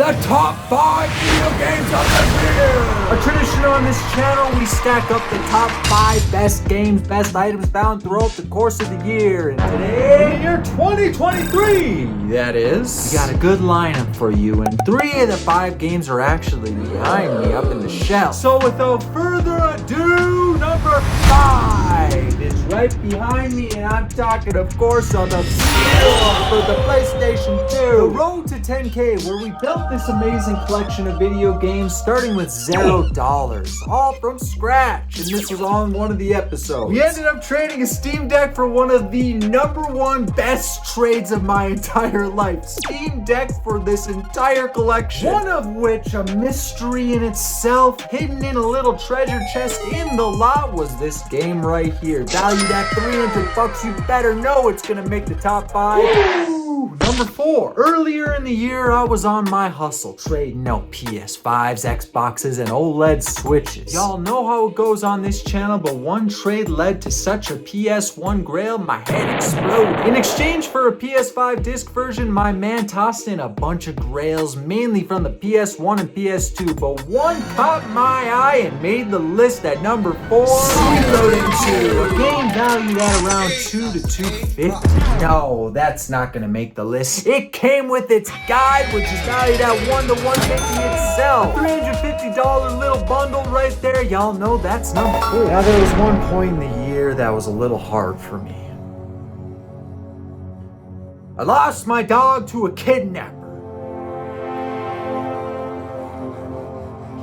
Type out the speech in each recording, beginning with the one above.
the top 5 video games of the year. A tradition on this channel, we stack up the top 5 best games, best items found throughout the course of the year. And today, year 2023, that is. we got a good lineup for you, and 3 of the 5 games are actually behind me up in the shelf. So without further ado, number 5 is right behind me, and I'm talking, of course, on the for the PlayStation 2. The road to 10K, where we built this amazing collection of video games starting with $0, all from scratch, and this was on one of the episodes. We ended up trading a Steam Deck for one of the #1 best trades of my entire life. Steam Deck for this entire collection. One of which, a mystery in itself, hidden in a little treasure chest in the lot, was this game right here. Valued at $300, you better know it's gonna make the top 5. Ooh, number 4. Earlier in the year, I was on my hustle, trading out PS5s, Xboxes, and OLED Switches. Y'all know how it goes on this channel, but one trade led to such a PS1 Grail, my head exploded. In exchange for a PS5 disc version, my man tossed in a bunch of Grails, mainly from the PS1 and PS2, but one caught my eye and made the list at number 4. Reloading 2. A game valued at around $2 to $250. No, that's not gonna make the list. It came with its guide, which is valued at $1 to $150 itself. $350 little bundle right there. Y'all know that's number 4. Now there was one point in the year that was a little hard for me. I lost my dog to a kidnapper.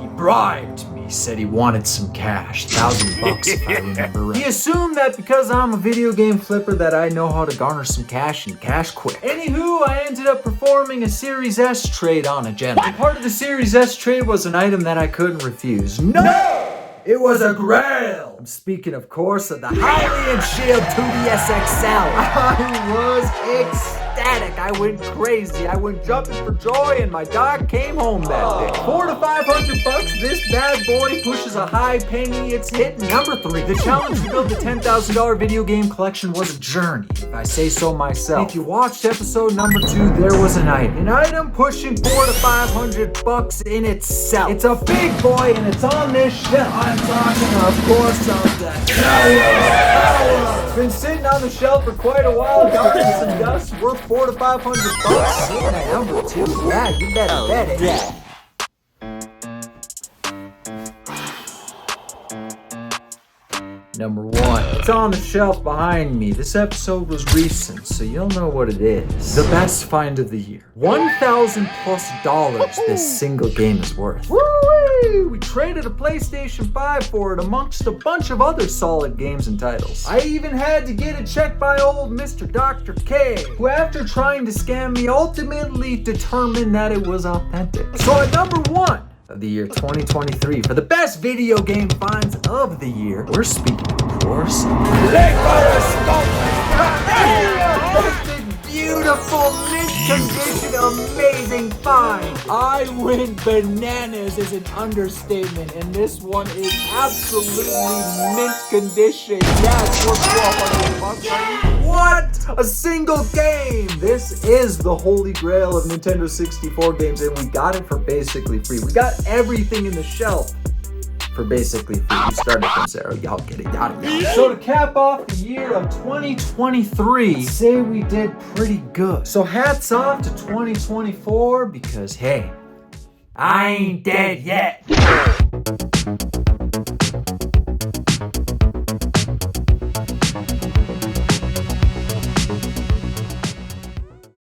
He bribed me, said he wanted some cash, $1,000 if I remember right. He assumed that because I'm a video game flipper that I know how to garner some cash and cash quick. Anywho, I ended up performing a Series S trade on a gentleman. Part of the Series S trade was an item that I couldn't refuse. No! It was a Grail! I'm speaking, of course, of the Hylian Shield 2DS XL. I was ecstatic. I went crazy. I went jumping for joy, and my dog came home that day. $400 to $500, this bad boy pushes a high penny. It's hitting number 3. The challenge to build the $10,000 video game collection was a journey, if I say so myself. If you watched episode number 2, there was an item pushing $400 to $500 in itself. It's a big boy, and it's on this shelf. I'm talking, of course, of the tower. It's been sitting on the shelf for quite a while, collecting some dust, worth $400 to $500. Sitting at number 2. Yeah, you better bet it. Yeah. Number 1. It's on the shelf behind me. This episode was recent, so you'll know what it is. The best find of the year. $1,000+ this single game is worth. Woo-wee! We traded a PlayStation 5 for it amongst a bunch of other solid games and titles. I even had to get it checked by old Mr. Dr. K, who after trying to scam me ultimately determined that it was authentic. So at number 1 of the year 2023, for the best video game finds of the year, we're speaking, of course, beautiful, mint condition, amazing find. I went bananas is an understatement, and this one is absolutely mint condition. Yeah, it's worth $1,200. What? A single game! This is the holy grail of Nintendo 64 games, and we got it for basically free. We got everything in the shelf for basically free. We started from 0. Y'all get it. Yada. So to cap off the year of 2023, I'd say we did pretty good. So hats off to 2024, because hey, I ain't dead yet.